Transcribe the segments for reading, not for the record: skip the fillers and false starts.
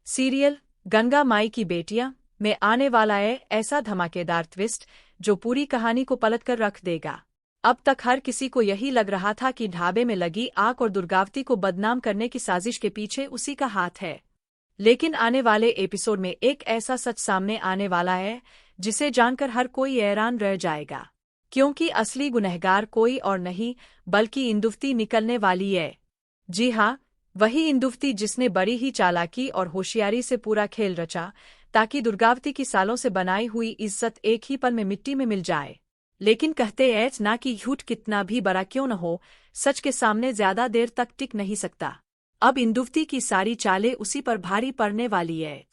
Serial Ganga माई की बेटियां में आने वाला है ऐसा धमाकेदार ट्विस्ट जो पूरी कहानी को पलटकर रख देगा। अब तक हर किसी को यही लग रहा था कि ढाबे में लगी आग और दुर्गावती को बदनाम करने की साजिश के पीछे उसी का हाथ है। लेकिन आने वाले एपिसोड में एक ऐसा सच सामने आने वाला है जिसे जानकर हर कोई हैरान रह जाएगा, क्योंकि असली गुनहगार कोई और नहीं बल्कि इंदुवती निकलने वाली है। जी हाँ, वही इंदुवती जिसने बड़ी ही चालाकी और होशियारी से पूरा खेल रचा ताकि दुर्गावती की सालों से बनाई हुई इज्जत एक ही पल में मिट्टी में मिल जाए। लेकिन कहते हैं ना कि झूठ कितना भी बड़ा क्यों न हो, सच के सामने ज्यादा देर तक टिक नहीं सकता। अब इंदुवती की सारी चालें उसी पर भारी पड़ने वाली है।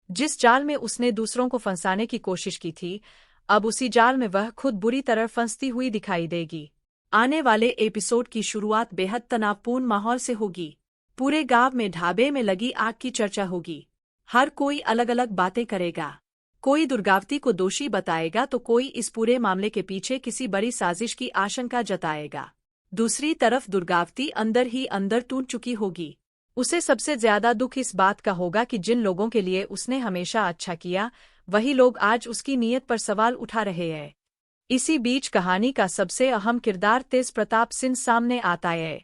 जिस जाल में उसने दूसरों को फंसाने की कोशिश की थी, अब उसी जाल में वह खुद बुरी तरह फंसती हुई दिखाई देगी। आने वाले एपिसोड की शुरुआत बेहद तनावपूर्ण माहौल से होगी। पूरे गांव में ढाबे में लगी आग की चर्चा होगी। हर कोई अलग अलग बातें करेगा। कोई दुर्गावती को दोषी बताएगा तो कोई इस पूरे मामले के पीछे किसी बड़ी साजिश की आशंका जताएगा। दूसरी तरफ दुर्गावती अंदर ही अंदर टूट चुकी होगी। उसे सबसे ज्यादा दुख इस बात का होगा कि जिन लोगों के लिए उसने हमेशा अच्छा किया, वही लोग आज उसकी नीयत पर सवाल उठा रहे हैं। इसी बीच कहानी का सबसे अहम किरदार तेज प्रताप सिंह सामने आता है।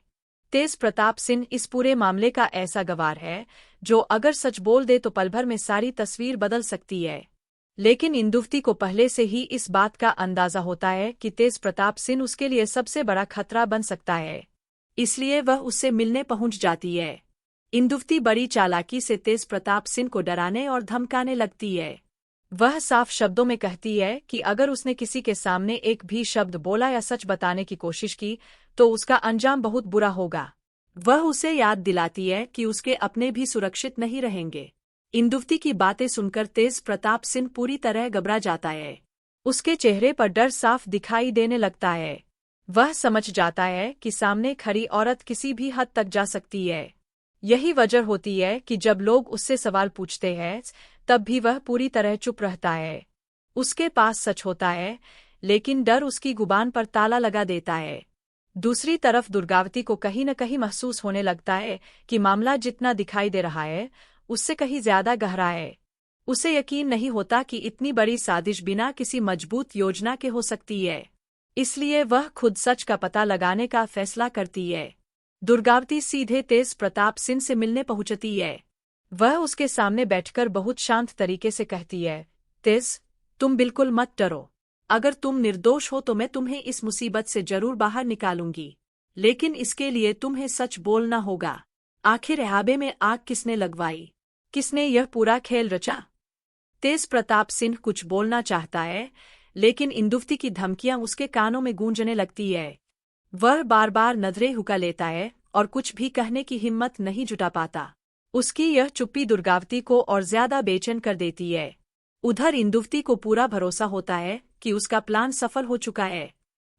तेज प्रताप सिंह इस पूरे मामले का ऐसा गवार है जो अगर सच बोल दे तो पल भर में सारी तस्वीर बदल सकती है। लेकिन इंदुवती को पहले से ही इस बात का अंदाजा होता है कि तेज प्रताप सिंह उसके लिए सबसे बड़ा खतरा बन सकता है, इसलिए वह उससे मिलने पहुंच जाती है। इंदुवती बड़ी चालाकी से तेज प्रताप सिंह को डराने और धमकाने लगती है। वह साफ शब्दों में कहती है कि अगर उसने किसी के सामने एक भी शब्द बोला या सच बताने की कोशिश की तो उसका अंजाम बहुत बुरा होगा। वह उसे याद दिलाती है कि उसके अपने भी सुरक्षित नहीं रहेंगे। इंदुवती की बातें सुनकर तेज प्रताप सिंह पूरी तरह घबरा जाता है। उसके चेहरे पर डर साफ दिखाई देने लगता है। वह समझ जाता है कि सामने खड़ी औरत किसी भी हद तक जा सकती है। यही वजह होती है कि जब लोग उससे सवाल पूछते हैं तब भी वह पूरी तरह चुप रहता है। उसके पास सच होता है, लेकिन डर उसकी जुबान पर ताला लगा देता है। दूसरी तरफ दुर्गावती को कहीं न कहीं महसूस होने लगता है कि मामला जितना दिखाई दे रहा है उससे कहीं ज्यादा गहरा है। उसे यकीन नहीं होता कि इतनी बड़ी साजिश बिना किसी मजबूत योजना के हो सकती है, इसलिए वह खुद सच का पता लगाने का फैसला करती है। दुर्गावती सीधे तेज प्रताप सिंह से मिलने पहुंचती है। वह उसके सामने बैठकर बहुत शांत तरीके से कहती है, तेज, तुम बिल्कुल मत डरो। अगर तुम निर्दोष हो तो मैं तुम्हें इस मुसीबत से जरूर बाहर निकालूंगी, लेकिन इसके लिए तुम्हें सच बोलना होगा। आखिर ढाबे में आग किसने लगवाई? किसने यह पूरा खेल रचा? तेज प्रताप सिंह कुछ बोलना चाहता है, लेकिन इंदुवती की धमकियां उसके कानों में गूंजने लगती है। वह बार बार नजरें झुका लेता है और कुछ भी कहने की हिम्मत नहीं जुटा पाता। उसकी यह चुप्पी दुर्गावती को और ज्यादा बेचैन कर देती है। उधर इंदुवती को पूरा भरोसा होता है कि उसका प्लान सफल हो चुका है।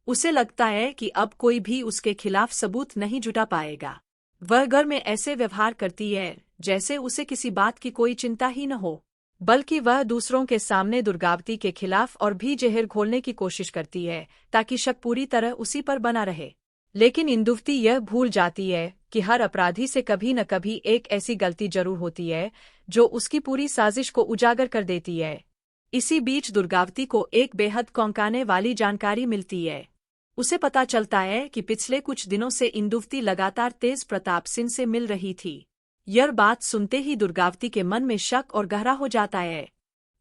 उसे लगता है कि अब कोई भी उसके खिलाफ सबूत नहीं जुटा पाएगा। वह घर में ऐसे व्यवहार करती है जैसे उसे किसी बात की कोई चिंता ही न हो, बल्कि वह दूसरों के सामने दुर्गावती के खिलाफ और भी जहर घोलने की कोशिश करती है ताकि शक पूरी तरह उसी पर बना रहे। लेकिन इंदुवती यह भूल जाती है कि हर अपराधी से कभी न कभी एक ऐसी गलती जरूर होती है जो उसकी पूरी साजिश को उजागर कर देती है। इसी बीच दुर्गावती को एक बेहद चौंकाने वाली जानकारी मिलती है। उसे पता चलता है कि पिछले कुछ दिनों से इंदुवती लगातार तेज प्रताप सिंह से मिल रही थी। यह बात सुनते ही दुर्गावती के मन में शक और गहरा हो जाता है।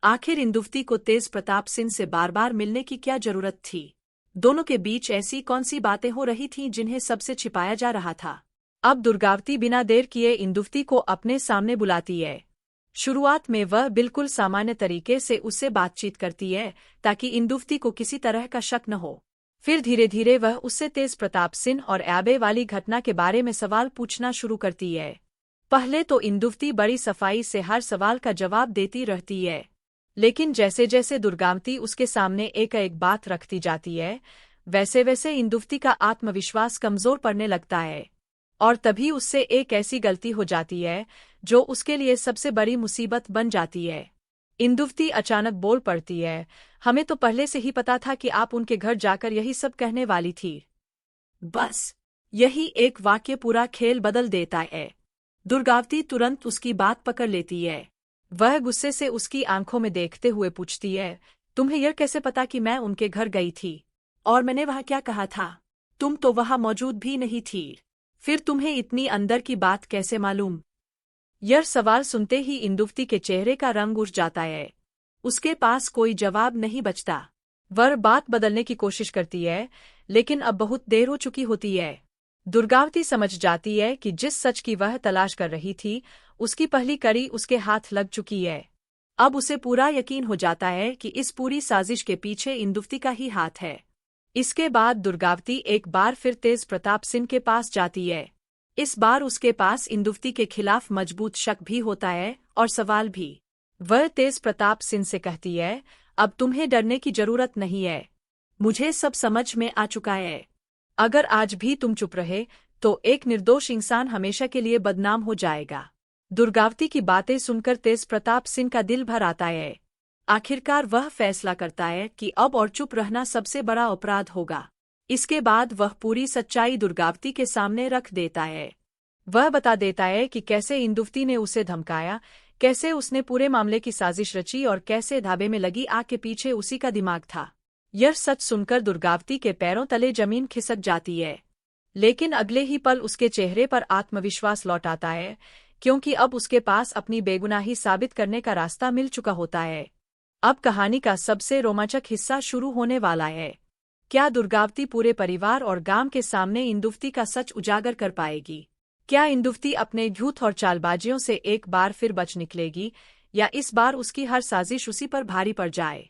आखिर इंदुवती को तेज प्रताप सिंह से बार बार मिलने की क्या जरूरत थी? दोनों के बीच ऐसी कौन सी बातें हो रही थीं जिन्हें सबसे छिपाया जा रहा था? अब दुर्गावती बिना देर किए इंदुवती को अपने सामने बुलाती है। शुरुआत में वह बिल्कुल सामान्य तरीके से उससे बातचीत करती है ताकि इंदुवती को किसी तरह का शक न हो। फिर धीरे धीरे वह उससे तेज प्रताप सिंह और ढाबे वाली घटना के बारे में सवाल पूछना शुरू करती है। पहले तो इंदुवती बड़ी सफाई से हर सवाल का जवाब देती रहती है, लेकिन जैसे जैसे दुर्गावती उसके सामने एक एक बात रखती जाती है, वैसे वैसे इंदुवती का आत्मविश्वास कमजोर पड़ने लगता है। और तभी उससे एक ऐसी गलती हो जाती है जो उसके लिए सबसे बड़ी मुसीबत बन जाती है। इंदुवती अचानक बोल पड़ती है, हमें तो पहले से ही पता था कि आप उनके घर जाकर यही सब कहने वाली थी। बस यही एक वाक्य पूरा खेल बदल देता है। दुर्गावती तुरंत उसकी बात पकड़ लेती है। वह गुस्से से उसकी आंखों में देखते हुए पूछती है, तुम्हें यह कैसे पता कि मैं उनके घर गई थी? और मैंने वहाँ क्या कहा था? तुम तो वहाँ मौजूद भी नहीं थी। फिर तुम्हें इतनी अंदर की बात कैसे मालूम? यह सवाल सुनते ही इंदुवती के चेहरे का रंग उठ जाता है। उसके पास कोई जवाब नहीं बचता। वह बात बदलने की कोशिश करती है, लेकिन अब बहुत देर हो चुकी होती है। दुर्गावती समझ जाती है कि जिस सच की वह तलाश कर रही थी, उसकी पहली कड़ी उसके हाथ लग चुकी है। अब उसे पूरा यकीन हो जाता है कि इस पूरी साजिश के पीछे इंदुवती का ही हाथ है। इसके बाद दुर्गावती एक बार फिर तेज प्रताप सिंह के पास जाती है। इस बार उसके पास इंदुवती के खिलाफ मजबूत शक भी होता है और सवाल भी। वह तेज प्रताप सिंह से कहती है, अब तुम्हें डरने की जरूरत नहीं है। मुझे सब समझ में आ चुका है। अगर आज भी तुम चुप रहे तो एक निर्दोष इंसान हमेशा के लिए बदनाम हो जाएगा। दुर्गावती की बातें सुनकर तेज प्रताप सिंह का दिल भर आता है। आखिरकार वह फैसला करता है कि अब और चुप रहना सबसे बड़ा अपराध होगा। इसके बाद वह पूरी सच्चाई दुर्गावती के सामने रख देता है। वह बता देता है कि कैसे इंदुवती ने उसे धमकाया, कैसे उसने पूरे मामले की साजिश रची और कैसे ढाबे में लगी आग के पीछे उसी का दिमाग था। यह सच सुनकर दुर्गावती के पैरों तले जमीन खिसक जाती है। लेकिन अगले ही पल उसके चेहरे पर आत्मविश्वास लौट आता है, क्योंकि अब उसके पास अपनी बेगुनाही साबित करने का रास्ता मिल चुका होता है। अब कहानी का सबसे रोमांचक हिस्सा शुरू होने वाला है। क्या दुर्गावती पूरे परिवार और गांव के सामने इंदुवती का सच उजागर कर पाएगी? क्या इंदुवती अपने झूठ और चालबाजियों से एक बार फिर बच निकलेगी, या इस बार उसकी हर साजिश उसी पर भारी पड़ जाए?